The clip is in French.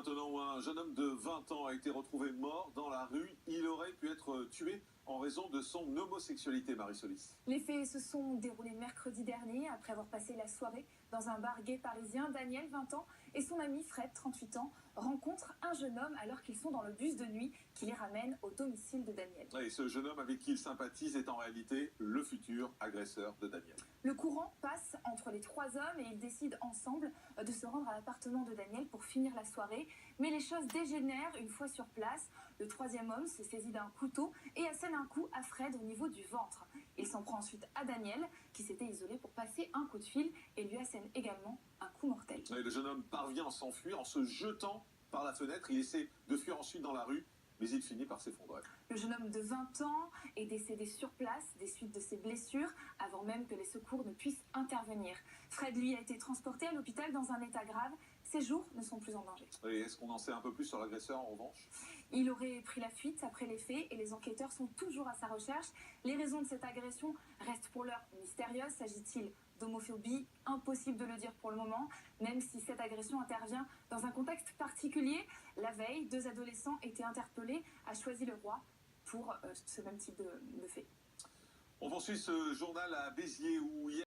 maintenant où un jeune homme de 20 ans a été retrouvé mort dans la rue. Il aurait pu être tué en raison de son homosexualité, Marie-Solis. Les faits se sont déroulés mercredi dernier. Après avoir passé la soirée dans un bar gay parisien, Daniel, 20 ans, et son ami Fred, 38 ans, rencontrent un jeune homme alors qu'ils sont dans le bus de nuit qui les ramène au domicile de Daniel. Et ce jeune homme avec qui il sympathise est en réalité le futur agresseur de Daniel. Le courant passe entre les trois hommes et ils décident ensemble de se rendre à l'appartement de Daniel pour finir la soirée. Mais les choses dégénèrent une fois sur place. Le troisième homme se saisit d'un couteau et assène un coup à Fred au niveau du ventre. Il s'en prend ensuite à Daniel, qui s'était isolé pour passer un coup de fil, et lui assène également un coup mortel. Et le jeune homme parvient à s'enfuir en se jetant par la fenêtre. Il essaie de fuir ensuite dans la rue, mais il finit par s'effondrer. Le jeune homme de 20 ans est décédé sur place des suites de ses blessures, avant même que les secours ne puissent intervenir. Fred, lui, a été transporté à l'hôpital dans un état grave. Ses jours ne sont plus en danger. Et est-ce qu'on en sait un peu plus sur l'agresseur en revanche? Il aurait pris la fuite après les faits et les enquêteurs sont toujours à sa recherche. Les raisons de cette agression restent pour l'heure mystérieuses. S'agit-il d'homophobie? Impossible de le dire pour le moment, même si cette agression intervient dans un contexte particulier. La veille, 2 adolescents étaient interpellés à Choisy-le-Roi pour ce même type de fait. On poursuit ce journal à Béziers où hier